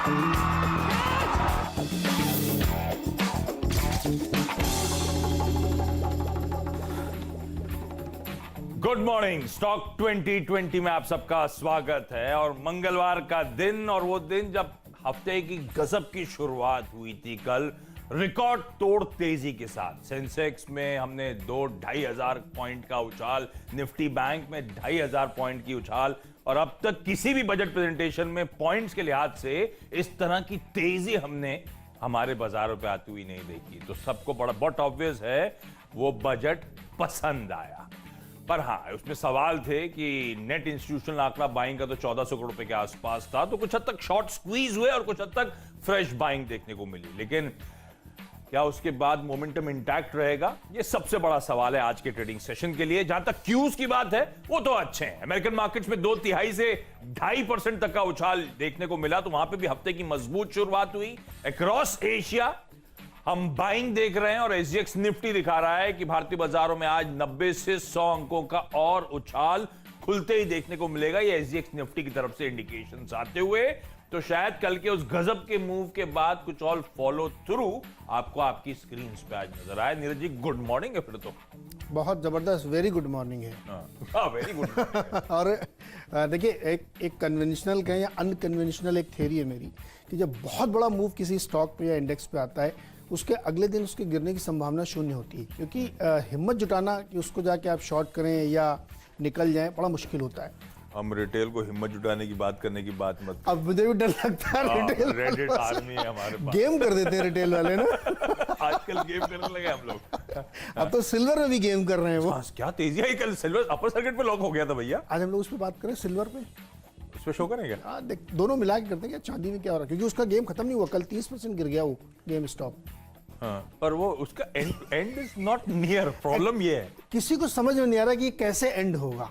Good morning. Stock 2020 में आप सबका स्वागत है। और मंगलवार का दिन, और वो दिन जब हफ्ते की गजब की शुरुआत हुई थी कल रिकॉर्ड तोड़ तेजी के साथ। सेंसेक्स में हमने 2-2,500 पॉइंट का उछाल, निफ्टी बैंक में 2,500 पॉइंट की उछाल, और अब तक किसी भी बजट प्रेजेंटेशन में पॉइंट्स के लिहाज से इस तरह की तेजी हमने हमारे बाजारों पे आती हुई नहीं देखी। तो सबको बड़ा बहुत ऑब्वियस है वो बजट पसंद आया। पर हाँ, उसमें सवाल थे कि नेट इंस्टीट्यूशनल आंकड़ा बाइंग का तो 1400 करोड़ रुपए के आसपास था, तो कुछ हद तक शॉर्ट स्क्वीज हुए और कुछ हद तक फ्रेश बाइंग देखने को मिली। लेकिन क्या उसके बाद मोमेंटम इंटैक्ट रहेगा, ये सबसे बड़ा सवाल है आज के ट्रेडिंग सेशन के लिए। जहां तक क्यूज की बात है वो तो अच्छे हैं। अमेरिकन मार्केट्स में 2/3 से 2.5% तक का उछाल देखने को मिला, तो वहां पे भी हफ्ते की मजबूत शुरुआत हुई। अक्रॉस एशिया हम बाइंग देख रहे हैं और एसजीएक्स निफ्टी दिखा रहा है कि भारतीय बाजारों में आज 90 से 100 अंकों का और उछाल खुलते ही देखने को मिलेगा। ये एसजीएक्स निफ्टी की तरफ से इंडिकेशंस आते हुए, तो शायद कल के उस गजब के मूव के बाद कुछ और फॉलो थ्रू आपको आपकी स्क्रीन पे आज नजर आए। नीरज जी, गुड मॉर्निंग है। फिर तो बहुत जबरदस्त, वेरी गुड मॉर्निंग है। Very good. और देखिए, एक कन्वेंशनल कहें या अनकन्वेंशनल एक थ्योरी है मेरी कि जब बहुत बड़ा मूव किसी स्टॉक पे या इंडेक्स पे आता है, उसके अगले दिन उसके गिरने की संभावना शून्य होती है, क्योंकि हिम्मत जुटाना कि उसको जाके आप शॉर्ट करें या निकल जाएं बड़ा मुश्किल होता है। हम रिटेल को हिम्मत जुटाने की बात करने की बात मत। अब मुझे भी डर लगता है, रिटेल रेडिट आर्मी है हमारे पास। गेम कर देते हैं रिटेल वाले ना। आजकल गेम करने लगे हम लोग। अब तो सिल्वर में भी गेम कर रहे हैं वो। क्या तेजी आई कल। सिल्वर अपर सर्किट पे लॉक हो गया था भैया। आज हम लोग उस पर बात करें, सिल्वर पे। उस पे शो करेंगे। हाँ, देख, दोनों मिला के करते हैं। चांदी में क्या हो रहा है, क्योंकि उसका गेम खत्म नहीं हुआ। कल 30% गिर गया वो गेम स्टॉप। हाँ, पर वो उसका and is not near. Problem ये है, किसी को समझ में नहीं आ रहा कि ये कैसे एंड होगा।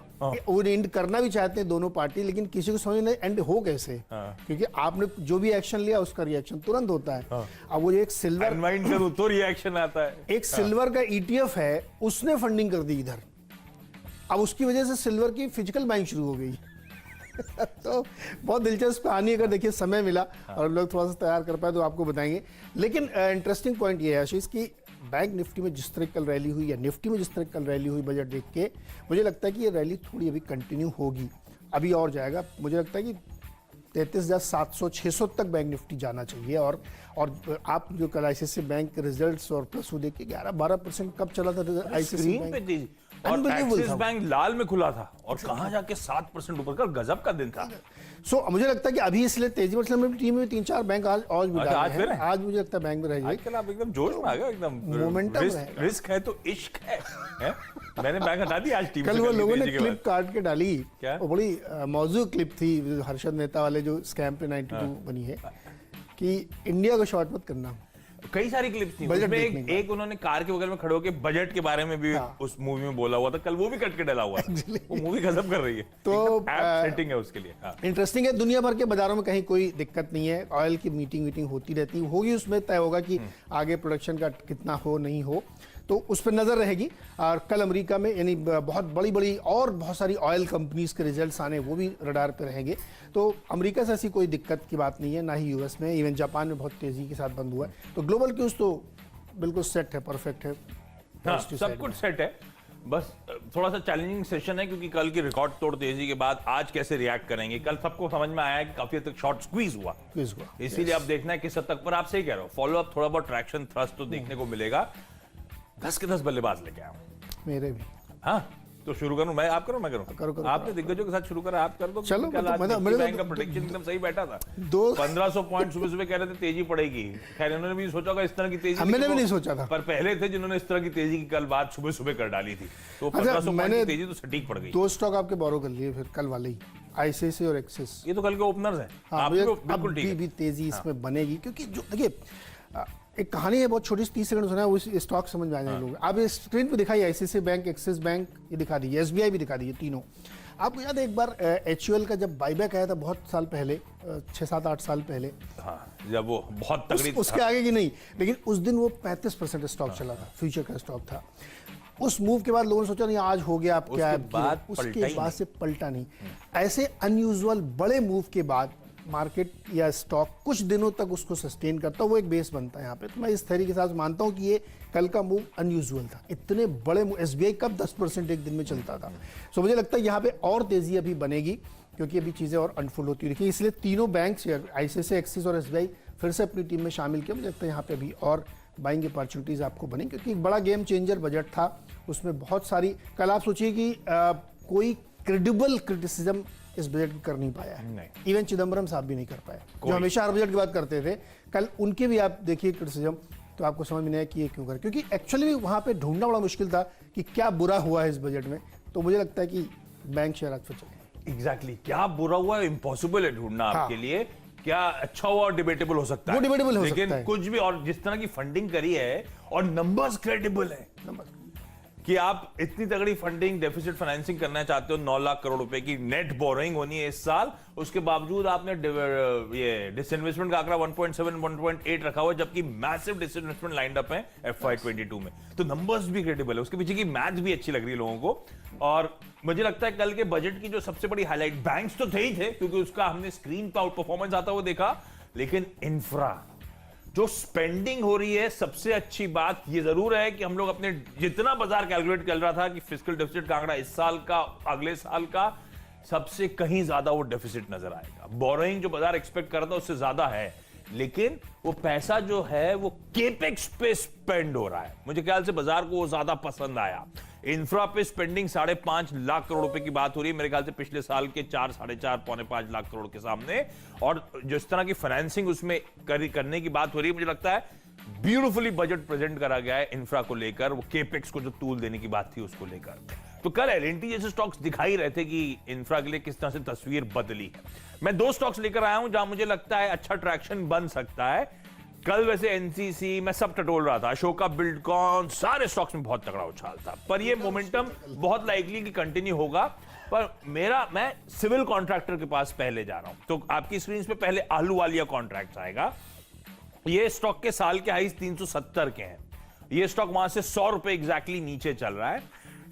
वो एंड करना भी चाहते हैं दोनों पार्टी, लेकिन किसी को समझ नहीं एंड हो कैसे। क्योंकि आपने जो भी एक्शन लिया उसका रिएक्शन तुरंत होता है। अब वो एक सिल्वर अनवाइंड करूं तो रिएक्शन आता है। एक सिल्वर का ईटीएफ है, उसने फंडिंग कर दी इधर। अब उसकी वजह से सिल्वर की फिजिकल बाइंग शुरू हो गई। तो बहुत दिलचस्प कहानी, अगर देखिए समय मिला और हम लोग थोड़ा सा तैयार कर पाए तो आपको बताएंगे। लेकिन इंटरेस्टिंग पॉइंट ये है आशीष कि बैंक निफ्टी में जिस तरह कल रैली हुई या निफ्टी में जिस तरह कल रैली हुई बजट देख के, मुझे लगता है कि ये रैली थोड़ी अभी कंटिन्यू होगी, अभी और जाएगा। मुझे लगता है कि 33,700-600 तक बैंक निफ्टी जाना चाहिए। और आप जो कल आईसीआईसी बैंक के रिजल्ट्स और प्लस वो देखिए 11-12% कब चला था आईसीआईसी बैंक। और एक्सिस बैंक लाल में खुला था और कहां जाके 7% ऊपर का गजब का दिन था। सो मुझे लगता है कि अभी इसलिए तेजी मतलब मेरी टीम में 3-4 बैंक आज भी आज मुझे लगता है बैंक में रहेगी। आजकल आप एकदम जोश में आ गए, एकदम मोमेंटम रिस्क है तो इश्क है। मैंने बैंक हटा दी आज टीम से। कल वो लोगों ने क्लिप काट के डाली, क्या वो बड़ी मौजूद क्लिप थी हर्षद मेहता वाले जो स्कैम पे 92 बनी है कि इंडिया को शॉर्ट मत करना। कई सारी क्लिप्स थी उसमें। एक उन्होंने कार के बगल में खड़े होकर बजट के बारे में भी उस मूवी में बोला हुआ था। कल वो भी कट के डाला हुआ था। वो मूवी गजब कर रही है, तो सेटिंग है उसके लिए। इंटरेस्टिंग है। दुनिया भर के बाजारों में कहीं कोई दिक्कत नहीं है। ऑयल की मीटिंग होती रहती होगी, उसमें तय होगा कि आगे प्रोडक्शन का कितना हो नहीं हो, तो उस पर नजर रहेगी। और कल अमेरिका में यानी बहुत बड़ी और बहुत सारी ऑयल कंपनीज के रिजल्ट्स आने, वो भी रडार पे रहेंगे। तो अमेरिका से ऐसी कोई दिक्कत की बात नहीं है, ना ही यूएस में। इवन जापान में बहुत तेजी के साथ बंद हुआ है। तो ग्लोबल क्यूज तो बिल्कुल सेट है, परफेक्ट है। हाँ, सब कुछ सेट है। बस थोड़ा सा चैलेंजिंग सेशन है, क्योंकि कल की रिकॉर्ड तोड़ तेजी के बाद आज कैसे रिएक्ट करेंगे। कल सबको समझ में आया कि काफी हद तक शॉर्ट स्क्वीज हुआ, इसीलिए आप देखना है किस हद तक। पर आप सही कह रहे हो, फॉलो अप थोड़ा बहुत ट्रैक्शन थ्रस्ट तो देखने को मिलेगा। 10 के 10 बल्लेबाज लेके आया मेरे भी। हाँ, तो शुरू करूं मैं, आप करूं मैं करूं? करो। आपने दिग्गजों के साथ शुरू करा, आप कर दो। चलो, बैंक का प्रेडिक्शन एकदम सही बैठा था। 1500 पॉइंट सुबह कह रहे थे तेजी पड़ेगी। खैर इन्होंने भी सोचा होगा इस तरह की तेजी, मैंने भी नहीं सोचा था। पर पहले थे जिन्होंने इस तरह की तेजी की कल बात सुबह कर डाली थी। तो 1500 पॉइंट की तेजी तो सटीक पड़ गई। 2 स्टॉक आपके बोरो कर लिए फिर कल वाले ही, आईसीआईसी और एक्सिस। ये तो कल के ओपनर्स हैं। बिल्कुल भी तेजी इसमें बनेगी, क्योंकि जो देखिए एक कहानी है बहुत छोटी सी, 30 सेकंड सुना है, वो स्टॉक समझ में आ जाएंगे लोग। आप इस स्क्रीन पे दिखाइए, आईसीआईसी बैंक, एक्सिस बैंक, ये दिखा दीजिए, एसबीआई भी दिखा दीजिए, तीनों। आपको याद है एक बार एचयूएल का जब बाईबैक आया था बहुत साल पहले, 6-7-8 साल पहले। हाँ, जब वो बहुत तगड़ी उसके आगे की नहीं, लेकिन उस दिन वो 35% स्टॉक चला था, फ्यूचर का स्टॉक था। उस मूव के बाद लोगों ने सोचा नहीं आज हो गया, अब क्या है, उसके बाद से पलटा नहीं। ऐसे अनयूजुअल बड़े मूव के बाद मार्केट या स्टॉक कुछ दिनों तक उसको सस्टेन करता है, वो एक बेस बनता है यहाँ पे। तो मैं इस थ्योरी के साथ मानता हूँ कि ये कल का मूव अनयूजुअल था। इतने बड़े एसबीआई कब 10% एक दिन में चलता था। सो मुझे लगता है यहाँ पे और तेजी अभी बनेगी, क्योंकि अभी चीज़ें और अनफोल्ड होती रही। इसलिए तीनों बैंक्स, आईसीआईसीआई, एक्सिस और एसबीआई फिर से अपनी टीम में शामिल किया। मुझे लगता है यहाँ पे अभी और बाइंग अपॉर्चुनिटीज़ आपको बनेंगी, क्योंकि एक बड़ा गेम चेंजर बजट था। उसमें बहुत सारी, कल आप सोचिए कि कोई क्रेडिबल क्रिटिसिज्म इस बजट की कर नहीं पाया है। इवन चिदम्बरम साहब भी नहीं कर पाए, जो हमेशा हर बजट की बात करते थे। कल उनके भी आप देखिए क्रिटिसिज्म, तो आपको समझ में नहीं आया कि ये क्यों कर, क्योंकि एक्चुअली वहाँ पे ढूंढना बड़ा मुश्किल था कि क्या बुरा हुआ है इस बजट में। तो मुझे लगता है कि बैंक शेयर आज फिर चले। एग्जैक्टली, क्या बुरा हुआ है इम्पॉसिबल है ढूंढना आपके लिए। क्या अच्छा हुआ और डिबेटेबल हो सकता है, वो डिबेटेबल हो सकता है। लेकिन कुछ भी, और जिस तरह की फंडिंग करी है और नंबर्स क्रेडिबल है कि आप इतनी तगड़ी फंडिंग, डेफिसिट फाइनेंसिंग करना चाहते हो, 9 लाख करोड़ रुपए की नेट बोरोइंग होनी है इस साल, उसके बावजूद आपने ये डिसइन्वेस्टमेंट का आंकड़ा 1.7 1.8 रखा हुआ है, जबकि मैसिव डिसइन्वेस्टमेंट लाइंड अप है FY22 में। तो नंबर्स भी क्रेडिबल है, उसके पीछे की मैथ भी अच्छी लग रही है लोगों को। और मुझे लगता है कल के बजट की जो सबसे बड़ी हाईलाइट, बैंक्स तो थे ही थे क्योंकि उसका हमने स्क्रीन पर आउट परफॉर्मेंस आता हुआ देखा, लेकिन इंफ्रा जो स्पेंडिंग हो रही है, सबसे अच्छी बात ये जरूर है कि हम लोग अपने जितना बाजार कैलकुलेट कर रहा था कि फिस्कल डेफिसिट का आंकड़ा इस साल का, अगले साल का, सबसे कहीं ज्यादा वो डेफिसिट नजर आएगा। बोरोइंग जो बाजार एक्सपेक्ट कर रहा था उससे ज्यादा है, लेकिन वो पैसा जो है वो केपेक्स पे स्पेंड हो रहा है। मुझे ख्याल से बाजार को वो ज्यादा पसंद आया। इंफ्रा पे स्पेंडिंग 5.5 लाख करोड़ रुपए की बात हो रही है, मेरे ख्याल से पिछले साल के 4, 4.5, पौने 5 लाख करोड़ के सामने। और जिस तरह की फाइनेंसिंग उसमें करने की बात हो रही है, मुझे लगता है ब्यूटीफुली बजट प्रेजेंट करा गया है इंफ्रा को लेकर, वो केपेक्स को जो टूल देने की बात थी उसको लेकर। तो कल एलएनटी जैसे स्टॉक्स दिखाई रहे थे कि इंफ्रा के लिए किस तरह से तस्वीर बदली है। मैं 2 स्टॉक्स लेकर आया हूं जहां मुझे लगता है अच्छा ट्रैक्शन बन सकता है। कल वैसे एनसीसी मैं सब टटोल रहा था, अशोका, बिल्डकॉन, सारे स्टॉक्स में बहुत तगड़ा उछाल था, पर ये मोमेंटम बहुत लाइकली कि कंटिन्यू होगा। पर मैं सिविल कॉन्ट्रैक्टर के पास पहले जा रहा हूं, तो आपकी स्क्रीन पे पहले आलूवालिया कॉन्ट्रैक्ट आएगा। ये स्टॉक के साल के हाईज 370 के हैं। ये स्टॉक वहां से 100 रुपए एग्जैक्टली नीचे चल रहा है।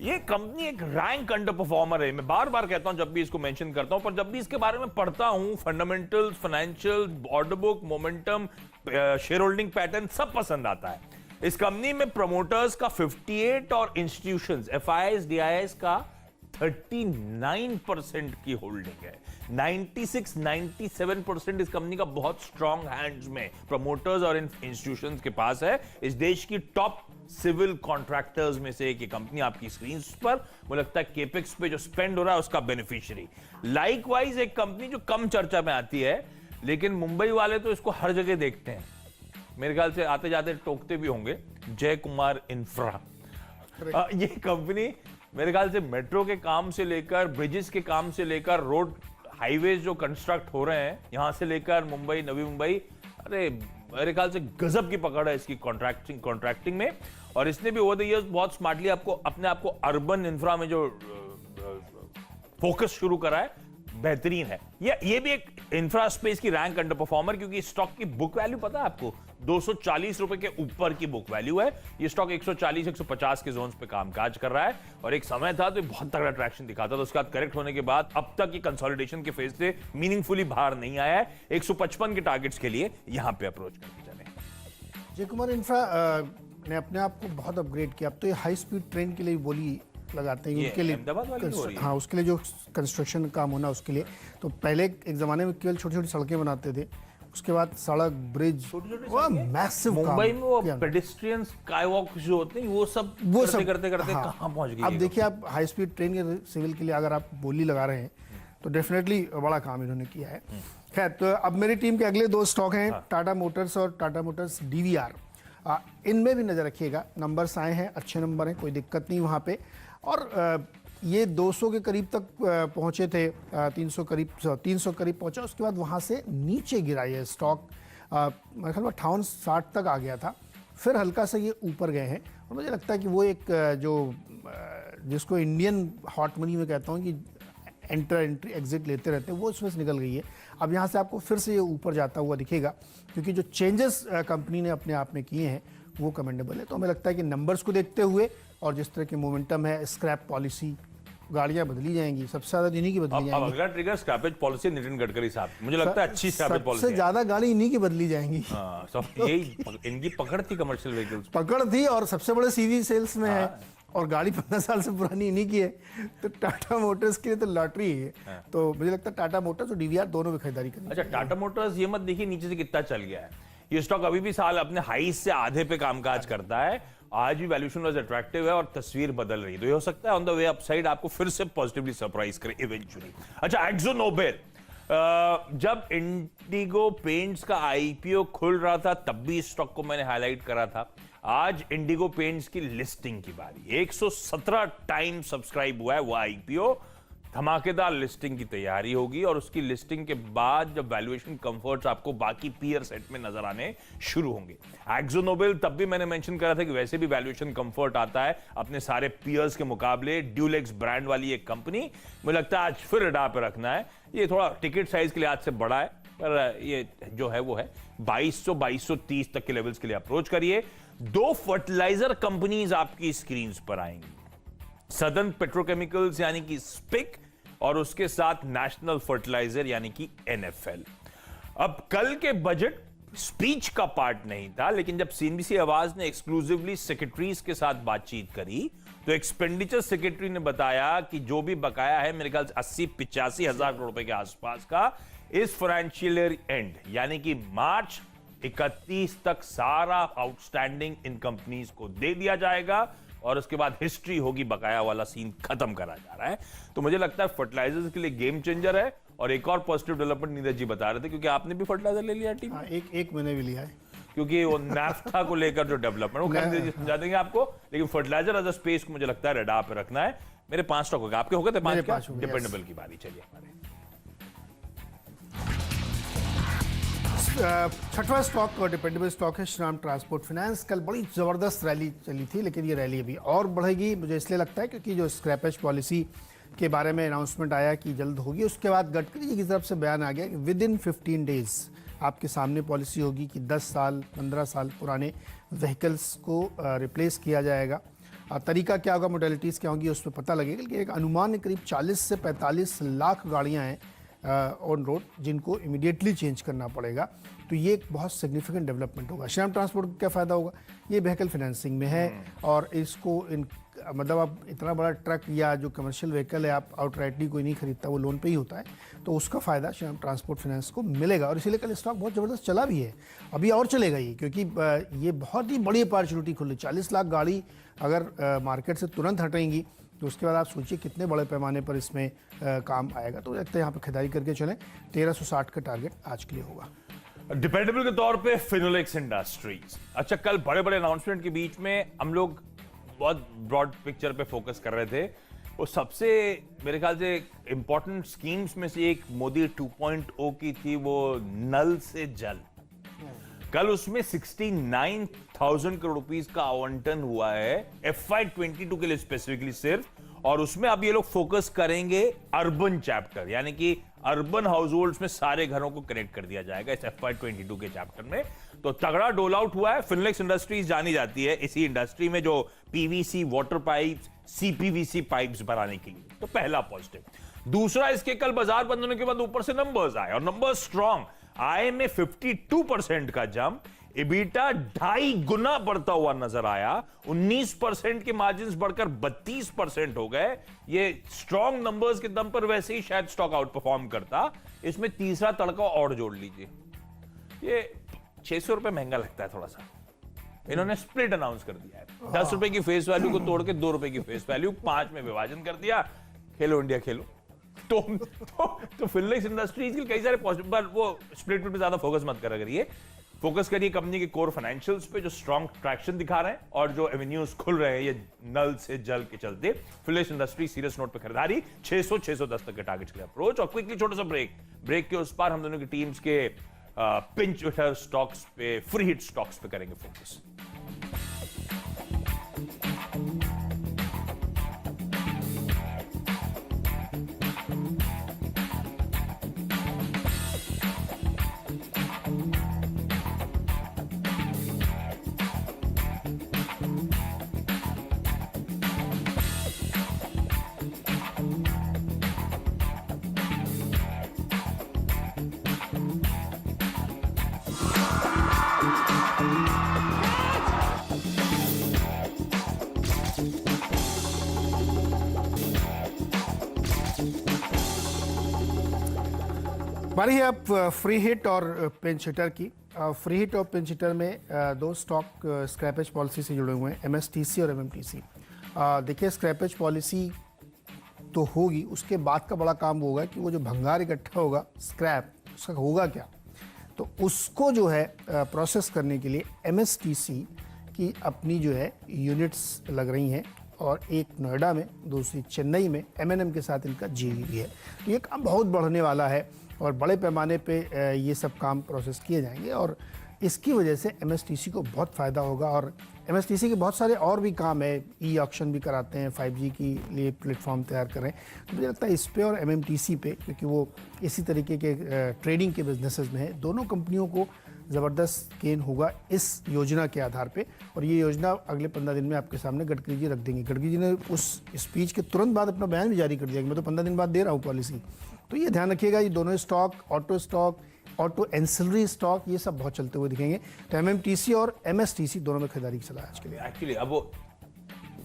ये कंपनी एक रैंक अंडर परफॉर्मर है, मैं बार बार कहता हूं जब भी इसको मेंशन करता हूं, पर जब भी इसके बारे में पढ़ता हूं, fundamentals, financial, order book, momentum, share holding pattern सब पसंद आता है। इस कंपनी में प्रमोटर्स का 58 और इंस्टीट्यूशंस, एफआईआईज, डीआईआईज का 39% की होल्डिंग है। 96-97% इस कंपनी का बहुत स्ट्रॉन्ग हैंड्स में प्रमोटर्स और इंस्टीट्यूशंस के पास है। इस देश की टॉप सिविल कॉन्ट्रैक्टर्स में से एक ये कंपनी आपकी स्क्रीन पर, मुझे लगता है केपेक्स पे जो स्पेंड हो रहा है उसका बेनिफिशियरी। लाइकवाइज एक कंपनी जो कम चर्चा में आती है, लेकिन मुंबई वाले तो इसको हर जगह देखते हैं, मेरे ख्याल से आते जाते टोकते भी होंगे, जय कुमार इंफ्रा। ये कंपनी मेरे ख्याल से मेट्रो के काम से लेकर, ब्रिजेस के काम से लेकर, रोड हाईवेज जो कंस्ट्रक्ट हो रहे हैं यहां से लेकर मुंबई, नवी मुंबई, अरे मेरे ख्याल से गजब की पकड़ है इसकी कॉन्ट्रैक्टिंग में। और इसने भी ओवर द इयर्स बहुत स्मार्टली अपने आप को अर्बन इंफ्रा में जो फोकस शुरू करा है, बेहतरीन है। ये भी एक इंफ्रा स्पेस की रैंक अंडर परफॉर्मर, क्योंकि स्टॉक की बुक वैल्यू पता है आपको 240 रुपए के ऊपर की बुक वैल्यू है। ये स्टॉक 140-150 के जोन्स पे कामकाज कर रहा है, और एक समय था तो बहुत तगड़ा ट्रैक्शन दिखाता था, उसके बाद करेक्ट होने के बाद अब तक ये कंसोलिडेशन के फेज से मीनिंगफुली बाहर नहीं आया है। 155 के टारगेट्स के लिए यहां पे अप्रोच करके चले। जय कुमार इंफ्रा ने अपने आप को बहुत अपग्रेड किया। अब तो ये हाई स्पीड ट्रेन के लिए बोली लगाते हैं, उनके लिए, हाँ, उसके लिए जो कंस्ट्रक्शन काम होना उसके लिए। तो पहले एक जमाने में केवल छोटी छोटी सड़कें बनाते थे, उसके बाद सड़क, ब्रिज, मैसिव मुंबई में वो पेडेस्ट्रियन स्काईवॉक जो होते हैं वो सब करते कहां पहुंच गए। अब देखिए, आप हाई स्पीड ट्रेन के सिविल के लिए अगर आप बोली लगा रहे हैं तो डेफिनेटली बड़ा काम इन्होंने किया है। खैर, तो अब मेरी टीम के अगले 2 स्टॉक हैं, टाटा मोटर्स और टाटा मोटर्स DVR। इनमें भी नजर रखिएगा, नंबर्स आए हैं, अच्छे नंबर हैं, कोई दिक्कत नहीं वहाँ पे। और ये 200 के करीब तक पहुंचे थे, 300 करीब पहुंचा, उसके बाद वहां से नीचे गिरा ये स्टॉक, मेरे ख्याल में 58-60 तक आ गया था, फिर हल्का सा ये ऊपर गए हैं। और मुझे लगता है कि वो एक जिसको इंडियन हॉट मनी में कहता हूँ कि एंट्री एग्जिट लेते रहते हैं, वो उसमें से निकल गई है। अब यहाँ से आपको फिर से ये ऊपर जाता हुआ दिखेगा, क्योंकि जो चेंजेस कंपनी ने अपने आप में किए हैं वो कमेंडेबल है। तो हमें लगता है कि नंबर्स को देखते हुए और जिस तरह की मोमेंटम है, स्क्रैप पॉलिसी, गाड़ियां बदली जाएंगी, सबसे ज्यादा इन्हीं की बदली अब जाएंगी। अगला trigger scrappage policy Nitin Gadkari साहब, मुझे लगता है अच्छी स्क्रैपेज पॉलिसी सबसे है। ज्यादा गाड़ी इन्हीं की बदली जाएंगी। हाँ, सब यही इनकी पकड़ थी कमर्शियल व्हीकल्स। पकड़ थी और सबसे बड़े सीवी सेल्स में है, और गाड़ी 15 साल से पुरानी इन्हीं की है, तो टाटा मोटर्स के लिए तो लॉटरी है। तो मुझे लगता है टाटा मोटर्स और डीवीआर दोनों में खरीदारी करनी। अच्छा, टाटा मोटर्स ये मत देखिए नीचे से कितना चल गया है, ये स्टॉक अभी भी साल अपने हाई से आधे पे कामकाज करता है, आज भी वैल्यूएशन वाज अट्रैक्टिव है और तस्वीर बदल रही है, तो ये हो सकता है ऑन द वे अपसाइड आपको फिर से पॉजिटिवली सरप्राइज करे इवेंचुअली। अच्छा, एक्सो नोबेल, जब इंडिगो पेंट्स का आईपीओ खुल रहा था तब भी इस स्टॉक को मैंने हाईलाइट करा था। आज इंडिगो पेंट्स की लिस्टिंग की बारी, 117 टाइम सब्सक्राइब हुआ है वो आईपीओ, धमाकेदार लिस्टिंग की तैयारी होगी और उसकी लिस्टिंग के बाद जब वैल्यूएशन कंफर्ट्स आपको बाकी पीयर सेट में नजर आने शुरू होंगे। एक्सो नोबेल तब भी मैंने मेंशन करा था कि वैसे भी वैल्यूएशन कंफर्ट आता है अपने सारे पीयर्स के मुकाबले, ड्यूलेक्स ब्रांड वाली एक कंपनी, मुझे लगता है आज फिर रडार पे रखना है। ये थोड़ा टिकट साइज के लिए आज से बड़ा है, पर ये जो है वो है 2200-2230 तक के लेवल्स के लिए अप्रोच करिए। दो फर्टिलाइजर कंपनीज आपकी स्क्रीन पर आएंगी, सदर्न पेट्रोकेमिकल्स यानी कि स्पिक और उसके साथ नेशनल फर्टिलाइजर यानी कि एनएफएल। अब कल के बजट स्पीच का पार्ट नहीं था, लेकिन जब सीएनबीसी आवाज ने एक्सक्लूसिवली सेक्रेटरीज के साथ बातचीत करी तो एक्सपेंडिचर सेक्रेटरी ने बताया कि जो भी बकाया है मेरे ख्याल से 80-85 हजार करोड़ रुपए के आसपास का, इस फाइनेंशियल ईयर एंड यानी कि मार्च 31 तक सारा आउटस्टैंडिंग इन कंपनीज को दे दिया जाएगा और उसके बाद हिस्ट्री होगी, बकाया वाला सीन खत्म करा जा रहा है। तो मुझे लगता है फर्टिलाइजर्स के लिए गेम चेंजर है। और एक और पॉजिटिव डेवलपमेंट नीरज जी बता रहे थे, क्योंकि आपने भी फर्टिलाइजर ले लिया टीम, एक मैंने भी लिया है, क्योंकि वो नाफ्था को लेकर जो डेवलपमेंट वो नीरज जी समझा देंगे आपको, लेकिन फर्टिलाइजर एज अ स्पेस को मुझे लगता है रडार पे रखना है। मेरे 5 स्टॉक हो गए, आपके हो गए थे 5 डिपेंडेबल की बारी। चलिए हमारे छठवां स्टॉक और डिपेंडेबल स्टॉक है श्रीराम ट्रांसपोर्ट फाइनेंस। कल बड़ी ज़बरदस्त रैली चली थी, लेकिन ये रैली अभी और बढ़ेगी, मुझे इसलिए लगता है क्योंकि जो स्क्रैपेज पॉलिसी के बारे में अनाउंसमेंट आया कि जल्द होगी, उसके बाद गडकरी जी की तरफ से बयान आ गया कि विद इन 15 डेज आपके सामने पॉलिसी होगी कि 10 साल 15 साल पुराने व्हीकल्स को रिप्लेस किया जाएगा। तरीका क्या होगा, मोडेलिटीज़ क्या होंगी, उसमें पता लगेगा, लेकिन एक अनुमान करीब 40 से 45 लाख गाड़ियाँ हैं ऑन रोड जिनको इमीडिएटली चेंज करना पड़ेगा। तो ये एक बहुत सिग्निफिकेंट डेवलपमेंट होगा। श्रीराम ट्रांसपोर्ट को क्या फ़ायदा होगा, ये व्हीकल फाइनेंसिंग में है और इसको मतलब आप इतना बड़ा ट्रक या जो कमर्शियल व्हीकल है आप आउटराइटली कोई नहीं खरीदता, वो लोन पे ही होता है, तो उसका फ़ायदा श्रीराम ट्रांसपोर्ट फाइनेंस को मिलेगा। और इसीलिए कल स्टॉक बहुत ज़बरदस्त चला भी है, अभी और चलेगा ये, क्योंकि ये बहुत ही बड़ी अपॉर्चुनिटी खुली। 40 लाख गाड़ी अगर मार्केट से तुरंत हटेंगी तो उसके बाद आप सोचिए कितने बड़े पैमाने पर इसमें काम आएगा। तो लगता है यहाँ पर खरीदारी करके चलें। 1360 का टारगेट आज के लिए होगा। डिपेंडेबल के तौर पे फिनोलेक्स इंडस्ट्रीज। अच्छा, कल बड़े बड़े अनाउंसमेंट के बीच में हम लोग बहुत ब्रॉड पिक्चर पे फोकस कर रहे थे। वो सबसे मेरे ख्याल से इंपॉर्टेंट स्कीम्स में से एक मोदी 2.0 की थी, वो नल से जल। कल उसमें 69,000 करोड़ रुपीस का आवंटन हुआ है FY22 के लिए स्पेसिफिकली सिर्फ, और उसमें अब ये लोग फोकस करेंगे अर्बन चैप्टर, यानी कि अर्बन हाउस होल्ड्स में सारे घरों को कनेक्ट कर दिया जाएगा इस FY22 के चैप्टर में। तो तगड़ा डोल आउट हुआ है। फिनोलेक्स इंडस्ट्रीज जानी जाती है इसी इंडस्ट्री में जो PVC water pipes, CPVC pipes बनाने के लिए, तो पहला पॉजिटिव। दूसरा, इसके कल बाजार बंद होने के बाद ऊपर से नंबर्स आए और नंबर्स स्ट्रॉन्ग। आय में 52% का जंप, एबिटा 2.5 गुना बढ़ता हुआ नजर आया, 19% के मार्जिन्स बढ़कर 32% हो गए। ये स्ट्रॉन्ग नंबर्स के दम पर वैसे ही शायद स्टॉक आउट परफॉर्म करता। इसमें तीसरा तड़का और जोड़ लीजिए, ये 600 रुपए महंगा लगता है थोड़ा सा। इन्होंने स्प्लिट अनाउंस कर दिया है, 10 रुपए की फेस वैल्यू को तोड़ के 2 रुपए की फेस वैल्यू 5 में विभाजन कर दिया। खेलो इंडिया खेलो। तो फिनोलेक्स इंडस्ट्रीज के कई सारे पॉजिटिव, पर वो स्प्लिट पे ज्यादा फोकस मत करिए, फोकस करिए कंपनी के कोर फाइनेंशियल्स पे जो स्ट्रॉन्ग ट्रैक्शन दिखा रहे हैं और जो एवेन्यूज खुल रहे हैं ये नल से जल के चलते। फिनोलेक्स इंडस्ट्री सीरियस नोट पे खरीदारी, 600-610 तक के टारगेट के लिए अप्रोच। और क्विकली छोटा सा ब्रेक के उस पार हम दोनों की टीम्स के पिंच हिटर स्टॉक्स पे, फ्री हिट स्टॉक्स पे करेंगे फोकस। बारी है अब फ्री हिट और पिंच हिटर की। फ्री हिट और पिंच हिटर में दो स्टॉक स्क्रैपेज पॉलिसी से जुड़े हुए हैं, एमएसटीसी और एमएमटीसी। देखिए, स्क्रैपेज पॉलिसी तो होगी, उसके बाद का बड़ा काम होगा कि वो जो भंगार इकट्ठा होगा स्क्रैप, उसका होगा क्या। तो उसको जो है प्रोसेस करने के लिए एमएसटीसी की अपनी जो है यूनिट्स लग रही हैं, और एक नोएडा में, दूसरी चेन्नई में एमएनएम के साथ इनका जीवी भी है। तो ये काम बहुत बढ़ने वाला है और बड़े पैमाने पे ये सब काम प्रोसेस किए जाएंगे, और इसकी वजह से एमएसटीसी को बहुत फ़ायदा होगा। और एमएसटीसी के बहुत सारे और भी काम है, ई ऑक्शन भी कराते हैं, 5G के लिए प्लेटफॉर्म तैयार कर रहे हैं। तो मुझे लगता है इस पे और एमएमटीसी पे, क्योंकि वो इसी तरीके के ट्रेडिंग के बिजनेसेस में है, दोनों कंपनियों को ज़बरदस्त गेन होगा इस योजना के आधार पे। और ये योजना अगले 15 दिन में आपके सामने गडकरी जी रख देंगे। गडकरी जी ने उस स्पीच के तुरंत बाद अपना बयान भी जारी कर दिया कि मैं तो 15 दिन बाद दे रहा हूँ पॉलिसी। तो ये ध्यान रखिएगा, ये दोनों स्टॉक, ऑटो एंसिलरी स्टॉक, ये सब बहुत चलते हुए दिखेंगे। तो एमएमटीसी और एमएसटीसी दोनों में खरीदारी की सलाह आज के लिए। एक्चुअली अब वो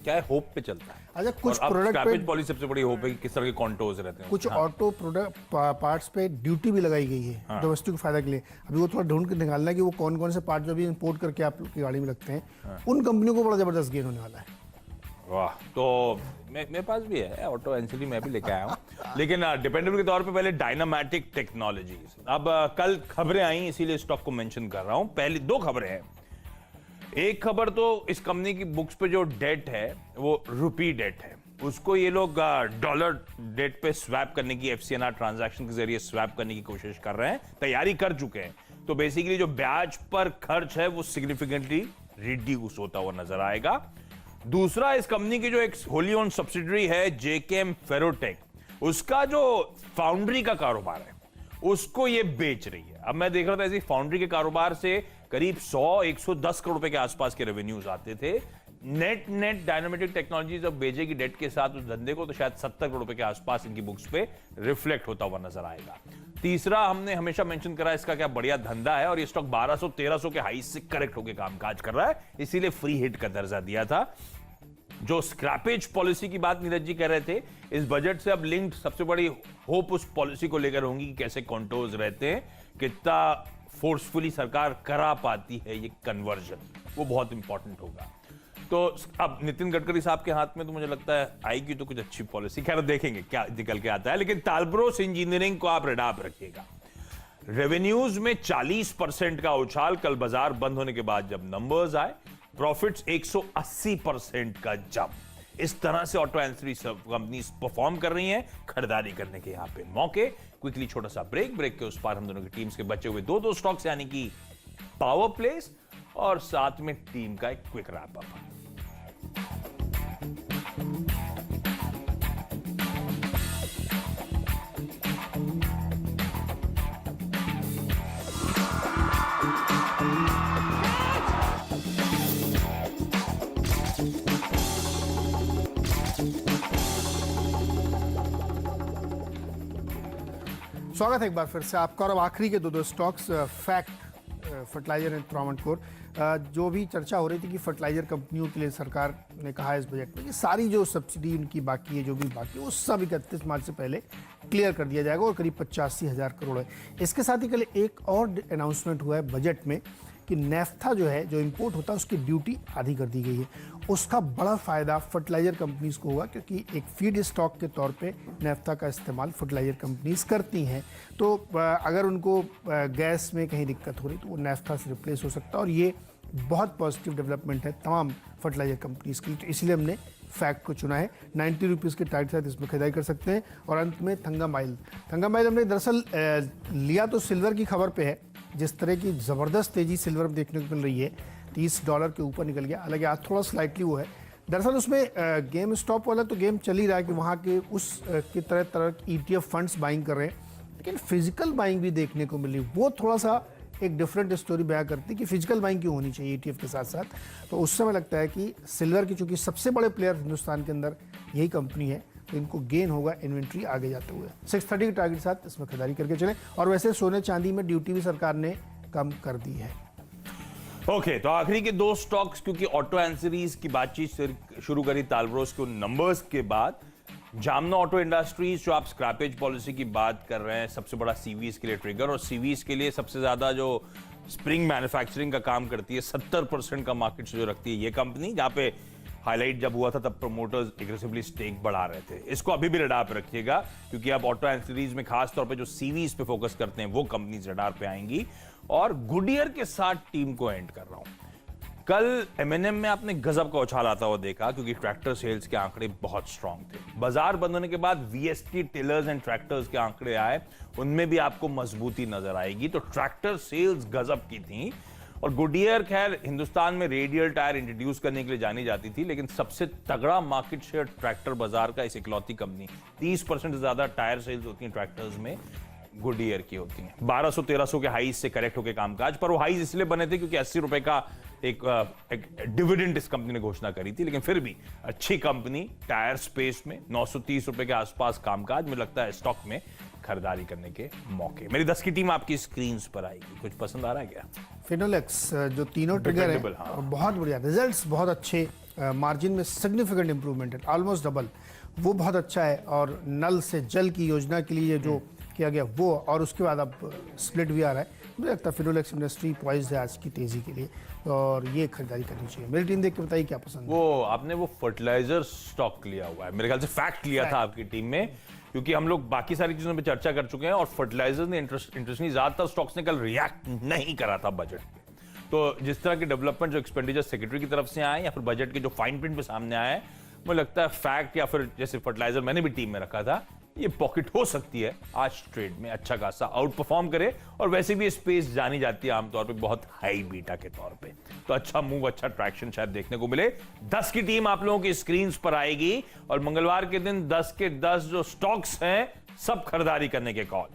क्या है, होप पे चलता है। अच्छा, कुछ प्रोडक्ट पे पॉलिसी सबसे बड़ी होप है कि किस तरह के कॉन्टोर्स रहते हैं। कुछ ऑटो प्रोडक्ट पार्ट्स पे ड्यूटी भी लगाई गई है डोमेस्टिक फायदा के लिए। अभी वो थोड़ा ढूंढ के निकालना है कि वो कौन कौन से पार्ट जो अभी इंपोर्ट करके आप लोग की गाड़ी में लगते हैं, उन कंपनियों को बड़ा जबरदस्त गेन होने वाला है। वाह, तो मेरे पास भी है ऑटो एंसिली, मैं भी लेके आया हूँ। लेकिन डिपेंडेबल के तौर पे पहले डायनामैटिक टेक्नोलॉजीज। अब कल खबरें आई, इसीलिए स्टॉक को मेंशन कर रहा हूँ। पहली दो खबरें हैं। एक खबर तो इस कंपनी की बुक्स पे जो डेट है वो रुपी डेट है, उसको ये लोग डॉलर डेट पे स्वैप करने की, एफसीएनआर ट्रांजैक्शन के जरिए स्वैप करने की कोशिश कर रहे हैं, तैयारी कर चुके हैं। तो बेसिकली जो ब्याज पर खर्च है वो सिग्निफिकेंटली रिड्यूस होता हुआ नजर आएगा। दूसरा, इस कंपनी की जो एक होली ओन्ड सब्सिडरी है जेकेएम फेरोटेक, उसका जो फाउंड्री का कारोबार है उसको ये बेच रही है। अब मैं देख रहा था, ऐसी फाउंड्री के कारोबार से करीब 100-110 करोड़ रुपए के आसपास के रेवेन्यूज आते थे। नेट डायनामेटिक टेक्नोलॉजीज अब बेचेगी डेट के साथ उस धंधे को, तो शायद 70 करोड़ रुपए के आसपास इनकी बुक्स पे रिफ्लेक्ट होता हुआ नजर आएगा। तीसरा, हमने हमेशा मेंशन करा इसका क्या बढ़िया धंधा है, और ये स्टॉक 1200-1300 के हाई से करेक्ट होकर कामकाज कर रहा है, इसीलिए फ्री हिट का दर्जा दिया था। जो स्क्रैपेज पॉलिसी की बात नीरज जी कह रहे थे, इस बजट से अब लिंक्ड सबसे बड़ी होप उस पॉलिसी को लेकर होंगी कि कैसे कॉन्टोर्स रहते हैं, कितना फोर्सफुली सरकार करा पाती है ये कन्वर्जन, वो बहुत इंपॉर्टेंट होगा। तो अब नितिन गडकरी साहब के हाथ में तो मुझे लगता है आएगी तो कुछ अच्छी पॉलिसी, खैर देखेंगे क्या निकल के आता है। लेकिन तालब्रोस इंजीनियरिंग को आप रेडार पे रखिएगा। रेवेन्यूज में 40% का उछाल कल बाजार बंद होने के बाद जब नंबर्स आए, प्रॉफिट्स 180% का जंप। इस तरह से ऑटो एंसिलरी कंपनी परफॉर्म कर रही हैं, खरीदारी करने के यहां पे मौके। क्विकली छोटा सा ब्रेक के उस पार हम दोनों की टीम्स के बचे हुए दो स्टॉक्स, यानी कि पावर प्लेस और साथ में टीम का एक क्विक रैप अप। स्वागत है एक बार फिर से आपका। और अब आखिरी के दो stocks, FACT fertiliser and Travancore. जो भी चर्चा हो रही थी कि फर्टिलाइजर कंपनियों के लिए सरकार ने कहा है इस बजट में कि सारी जो सब्सिडी उनकी बाकी है, जो भी बाकी है, वो सब 31 मार्च से पहले क्लियर कर दिया जाएगा, और करीब 85,000 करोड़ है। इसके साथ ही कल एक और अनाउंसमेंट हुआ है बजट में कि नेफ्था जो है, जो इंपोर्ट होता है, उसकी ड्यूटी आधी कर दी गई है। उसका बड़ा फ़ायदा फर्टिलाइजर कंपनीज को होगा, क्योंकि एक फीड स्टॉक के तौर पे नेफ्था का इस्तेमाल फर्टिलाइजर कंपनीज करती हैं। तो अगर उनको गैस में कहीं दिक्कत हो रही तो वो नेफ्था से रिप्लेस हो सकता है, और ये बहुत पॉजिटिव डेवलपमेंट है तमाम फर्टिलाइजर कंपनीज के लिए। तो इसलिए हमने फैक्ट को चुना है। 90 रुपीज़ के टाइट साथ इसमें खरीदारी कर सकते हैं। और अंत में थंगामाइल हमने दरअसल लिया तो सिल्वर की खबर पे है। जिस तरह की ज़बरदस्त तेज़ी सिल्वर में देखने को मिल रही है, $30 के ऊपर निकल गया। हालांकि आज थोड़ा स्लाइटली वो है। दरअसल उसमें गेम स्टॉप वाला तो गेम चल ही रहा है कि वहाँ के उस की तरह ETF फंड्स बाइंग कर रहे हैं, लेकिन फिजिकल बाइंग भी देखने को मिली। वो थोड़ा सा एक डिफरेंट स्टोरी बयां करती है कि फिजिकल बाइंग क्यों होनी चाहिए ETF के साथ साथ। तो उस समय लगता है कि सिल्वर की, चूंकि सबसे बड़े प्लेयर हिंदुस्तान के अंदर यही कंपनी है, तो इनको गेन होगा इन्वेंट्री आगे जाते हुए। 630 के टारगेट साथ इसमें खरीदारी करके चलें। और वैसे सोने चांदी में ड्यूटी भी सरकार ने कम कर दी है। ओके, तो आखिरी के दो स्टॉक्स, क्योंकि ऑटो एंसिलरीज की बातचीत शुरू करी तालब्रोस के नंबर्स के बाद, जामना ऑटो इंडस्ट्रीज, जो आप स्क्रैपेज पॉलिसी की बात कर रहे हैं, सबसे बड़ा सीवीज के लिए ट्रिगर, और सीवीज के लिए सबसे ज्यादा जो स्प्रिंग मैन्युफैक्चरिंग का काम करती है, 70% का मार्केट जो रखती है ये कंपनी, जहां पे हाईलाइट जब हुआ था तब प्रमोटर्स एग्रेसिवली स्टेक बढ़ा रहे थे। इसको अभी भी रडार पे रखिएगा, क्योंकि अब ऑटो एंसिलरीज में खास तौर पे जो सीवीज पे फोकस करते हैं वो कंपनीज रडार पे आएंगी। और गुडियर के साथ टीम को एंड कर रहा हूं। कल एमएनएम में आपने गजब का उछाल आता हुआ देखा, क्योंकि ट्रैक्टर सेल्स के आंकड़े बहुत स्ट्रांग थे। बाजार बंद होने के बाद वीएसटी टिलर्स एंड ट्रैक्टर्स के आंकड़े आए, उनमें भी आपको मजबूती नजर आएगी। तो ट्रैक्टर सेल्स गजब की थी। और गुडियर खैर हिंदुस्तान में रेडियल टायर इंट्रोड्यूस करने के लिए जानी जाती थी, लेकिन सबसे तगड़ा मार्केट शेयर ट्रैक्टर बाजार का इस इकलौती कंपनी, 30% से ज्यादा टायर सेल्स होती हैं ट्रैक्टर्स में, गुडियर की होती हैं। 1200-1300 के हाईज से करेक्ट होकर कामकाज, पर वो हाईज इसलिए बने थे क्योंकि 80 रुपए का एक डिविडेंड इस कंपनी ने घोषणा करी थी, लेकिन फिर भी अच्छी कंपनी, टायर स्पेस में 930 रुपए के आसपास कामकाज में, लगता है स्टॉक में खरीदारी करने के मौके। मेरी 10 की टीम आपकी स्क्रीन पर आएगी, कुछ पसंद आ रहा है क्या? फिनोलेक्स जो तीनों ट्रिगर है, हाँ। बहुत बढ़िया रिजल्ट्स, बहुत अच्छे, मार्जिन में सिग्निफिकेंट इंप्रूवमेंट है, ऑलमोस्ट डबल, वो बहुत अच्छा है। और नल से जल की योजना के लिए जो किया गया वो, और उसके बाद अब स्प्लिट भी आ रहा है, मुझे लगता है फिनोलेक्स इंडस्ट्री पॉइज्ड है आज की तेजी के लिए, और ये खरीदारी करनी चाहिए। मेरी टीम देख के बताइए क्या पसंद है। वो आपने वो फर्टिलाइजर स्टॉक लिया हुआ है, मेरे ख्याल से फैक्ट लिया था आपकी टीम में, क्योंकि हम लोग बाकी सारी चीजों पे चर्चा कर चुके हैं, और फर्टिलाइजर ने इंटरेस्टिंग, ज्यादातर स्टॉक्स ने कल रिएक्ट नहीं करा था बजट पे। तो जिस तरह के डेवलपमेंट जो एक्सपेंडिचर सेक्रेटरी की तरफ से आए, या फिर बजट के जो फाइन प्रिंट पे सामने आए, मुझे लगता है फैक्ट, या फिर जैसे फर्टिलाइजर मैंने भी टीम में रखा था, ये पॉकेट हो सकती है आज ट्रेड में अच्छा खासा आउट परफॉर्म करे। और वैसे भी स्पेस जानी जाती है आमतौर पे बहुत हाई बीटा के तौर पे, तो अच्छा मूव, अच्छा ट्रैक्शन शायद देखने को मिले। 10 की टीम आप लोगों की स्क्रीन पर आएगी, और मंगलवार के दिन 10 के 10 जो स्टॉक्स हैं सब खरीदारी करने के कॉल।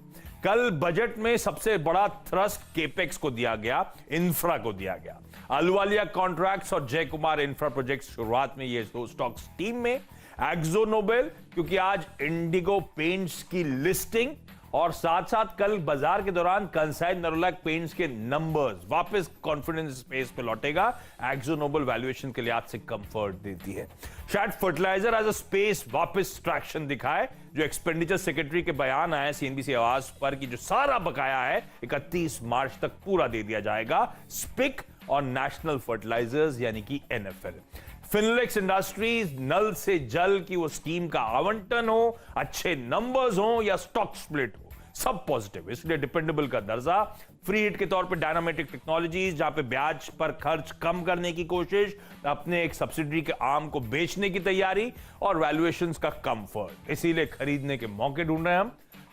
कल बजट में सबसे बड़ा थ्रस्ट केपेक्स को दिया गया, इंफ्रा को दिया गया। अहलुवालिया कॉन्ट्रैक्ट्स और जय कुमार इंफ्रा प्रोजेक्ट्स शुरुआत में, ये दो स्टॉक्स टीम में। एक्सो नोबेल, क्योंकि आज इंडिगो पेंट्स की लिस्टिंग, और साथ साथ कल बाजार के दौरान कंसाई नरोलैक पेंट्स के नंबर्स, वापस कॉन्फिडेंस स्पेस पे लौटेगा। एक्सो नोबेल वैल्यूएशन के लिहाज से कंफर्ट देती है। शायद फर्टिलाइजर एज अ स्पेस वापस ट्रैक्शन दिखाए, जो एक्सपेंडिचर सेक्रेटरी के बयान आए सीएनबीसी आवाज पर कि जो सारा बकाया है 31 मार्च तक पूरा दे दिया जाएगा। स्पिक और नेशनल फर्टिलाइजर्स यानी कि एनएफएल। फिनोलेक्स इंडस्ट्रीज, नल से जल की वो स्कीम का आवंटन हो, अच्छे नंबर्स हो या स्टॉक स्प्लिट हो, सब पॉजिटिव, इसलिए डिपेंडेबल का दर्जा। फ्री हिट के तौर पे डायनामेटिक टेक्नोलॉजीज, जहां पे ब्याज पर खर्च कम करने की कोशिश, अपने एक सब्सिडरी के आर्म को बेचने की तैयारी, और वैल्यूएशंस का कंफर्ट, इसीलिए खरीदने के मौके ढूंढ रहे हैं हम।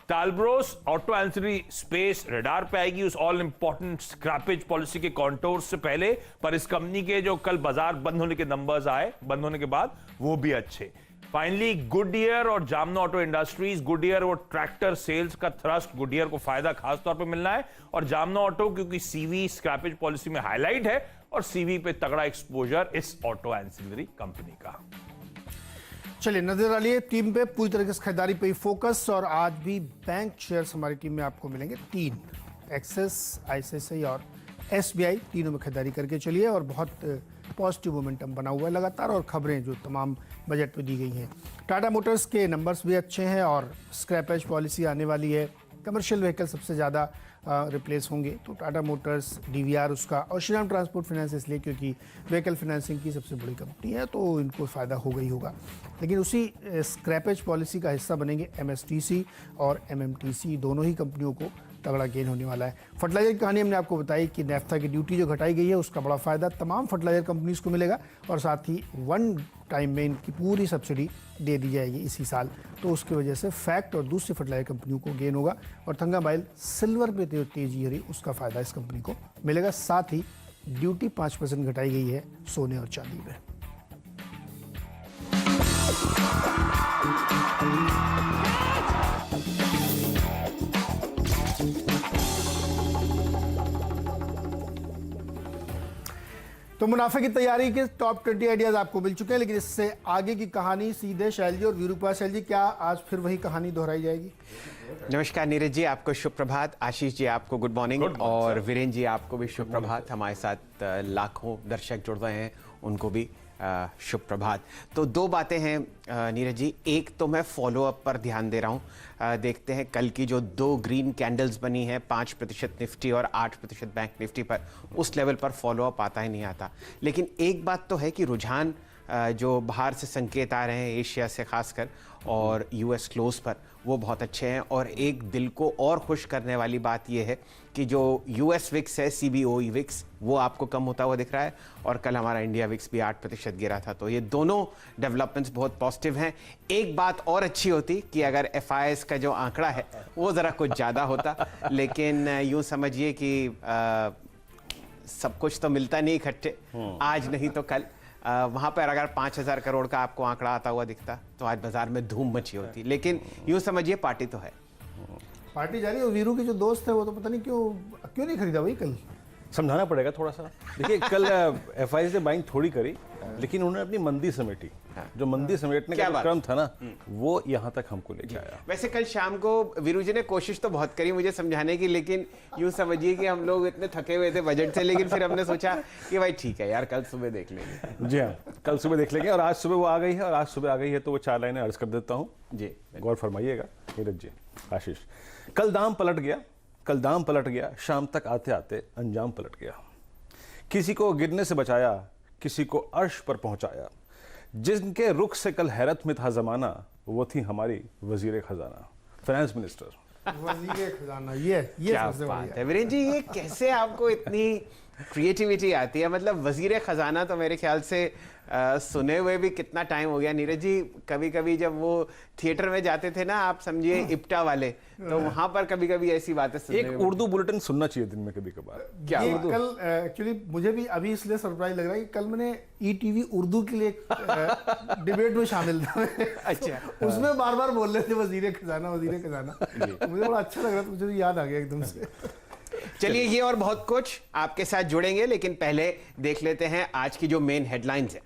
Talbros auto ancillary space radar पे आएगी उस ऑल इंपॉर्टेंट स्क्रैपेज पॉलिसी के कॉन्टोर्स से पहले, पर इस कंपनी के जो कल बाजार बंद होने के नंबर्स आए, बंद होने के बाद, वो भी अच्छे। फाइनली गुडियर और जामना ऑटो इंडस्ट्रीज, गुडियर और ट्रैक्टर सेल्स का थ्रस्ट, गुडियर को फायदा खास तौर पे मिलना है, और जामना ऑटो क्योंकि सीवी स्क्रैपेज पॉलिसी में हाईलाइट है, और सीवी पे तगड़ा एक्सपोजर इस ऑटो एंसिलरी कंपनी का। चलिए नजर डालिए टीम पे, पूरी तरीके से खरीदारी पे ही फोकस। और आज भी बैंक शेयर्स हमारी टीम में आपको मिलेंगे 3, एक्सिस, आईसीआईसीआई और एसबीआई, तीनों में खरीदारी करके चलिए। और बहुत पॉजिटिव मोमेंटम बना हुआ है लगातार, और खबरें जो तमाम बजट पे दी गई हैं। टाटा मोटर्स के नंबर्स भी अच्छे हैं, और स्क्रैपेज पॉलिसी आने वाली है, कमर्शियल व्हीकल सबसे ज़्यादा रिप्लेस होंगे, तो टाटा मोटर्स, डीवीआर उसका, और श्रीराम ट्रांसपोर्ट फाइनेंस इसलिए क्योंकि व्हीकल फाइनेंसिंग की सबसे बड़ी कंपनी है, तो इनको फ़ायदा होगा ही होगा। लेकिन उसी स्क्रैपेज पॉलिसी का हिस्सा बनेंगे एमएसटीसी और एमएमटीसी, दोनों ही कंपनियों को तगड़ा गेन होने वाला है। फर्टिलाइजर की कहानी हमने आपको बताई कि नेफ्था की ड्यूटी जो घटाई गई है, उसका बड़ा फायदा तमाम फर्टिलाइजर कंपनीज को मिलेगा, और साथ ही वन टाइम में इनकी पूरी सब्सिडी दे दी जाएगी इसी साल, तो उसकी वजह से फैक्ट और दूसरी फर्टिलाइजर कंपनियों को गेन होगा। और थंगामाइल सिल्वर पे जो तेजी हो रही, उसका फायदा इस कंपनी को मिलेगा। साथ ही ड्यूटी 5% घटाई गई है सोने और चांदी में। तो मुनाफे की तैयारी के टॉप 20 आइडियाज आपको मिल चुके हैं, लेकिन इससे आगे की कहानी सीधे शैलजी और वीरू के पास। शैलजी, क्या आज फिर वही कहानी दोहराई जाएगी? नमस्कार नीरज जी, आपको शुभ प्रभात। आशीष जी आपको गुड मॉर्निंग, और वीरेंद्र जी आपको भी शुभ प्रभात। हमारे साथ लाखों दर्शक जुड़ रहे हैं, उनको भी शुभ प्रभात। तो दो बातें हैं नीरज जी। एक तो मैं फॉलो अप पर ध्यान दे रहा हूँ। देखते हैं कल की जो 2 ग्रीन कैंडल्स बनी है 5% निफ्टी और 8% बैंक निफ्टी पर, उस लेवल पर फॉलो अप आता ही नहीं आता। लेकिन एक बात तो है कि रुझान जो बाहर से संकेत आ रहे हैं एशिया से खासकर और यूएस क्लोज पर, वो बहुत अच्छे हैं। और एक दिल को और खुश करने वाली बात यह है कि जो यूएस विक्स है, सीबीओई विक्स, वो आपको कम होता हुआ दिख रहा है और कल हमारा इंडिया विक्स भी 8% गिरा था। तो ये दोनों डेवलपमेंट्स बहुत पॉजिटिव हैं। एक बात और अच्छी होती कि अगर एफआईएस का जो आंकड़ा है वो ज़रा कुछ ज़्यादा होता, लेकिन यूँ समझिए कि सब कुछ तो मिलता नहीं इकट्ठे, आज नहीं तो कल। वहाँ पर अगर 5,000 करोड़ का आपको आंकड़ा आता हुआ दिखता तो आज बाजार में धूम मची होती। लेकिन यूँ समझिए पार्टी तो है, पार्टी जा रही है। वीरू के जो दोस्त है वो तो पता नहीं क्यों नहीं खरीदा भाई कल। समझाना पड़ेगा थोड़ा सा। देखिए कल एफआईएस ने बाइंग थोड़ी करी, लेकिन उन्होंने अपनी मंदी समेटी। जो मंदी समेटने का क्रम था ना, वो यहाँ तक हमको लेके आया। वैसे कल शाम को वीरू जी ने कोशिश तो बहुत करी मुझे समझाने की, लेकिन यूं समझिए कि हम लोग इतने थके हुए थे बजट से, लेकिन फिर हमने सोचा कि भाई ठीक है यार, कल सुबह देख लेंगे। जी हाँ, कल सुबह देख लेंगे। और आज सुबह वो आ गई है, और आज सुबह आ गई है तो वो 4 लाइनें अर्ज कर देता हूँ जी। गौर फरमाइएगा नीरज जी, आशीष। कल दाम पलट गया, शाम तक आते आते अंजाम पलट गया। किसी को गिरने से बचाया, किसी को अर्श पर पहुंचाया। जिनके रुख से कल हैरत में था जमाना, वो थी हमारी वजीर खजाना, फाइनेंस मिनिस्टर। वजीर खजाना, ये क्या सबसे बात बढ़िया। है वीरेन जी, ये कैसे आपको इतनी क्रिएटिविटी आती है? मतलब वजीर खजाना तो मेरे ख्याल से सुने हुए भी कितना टाइम हो गया। नीरज जी, कभी कभी जब वो थिएटर में जाते थे ना, आप समझिए इप्टा वाले, तो वहां पर कभी कभी ऐसी बातें सुनने एक उर्दू बुलेटिन सुनना चाहिए दिन में कभी कभार। क्या ये उर्दू? कल एक्चुअली मुझे भी अभी इसलिए सरप्राइज लग रहा है कि कल मैंने ईटीवी उर्दू के लिए डिबेट में शामिल था। अच्छा। उसमें बार बार बोल रहे थे वजीर खजाना। मुझे बड़ा अच्छा लग रहा था, मुझे याद आ गया एकदम से। चलिए, ये और बहुत कुछ आपके साथ जुड़ेंगे, लेकिन पहले देख लेते हैं आज की जो मेन हेडलाइंस है।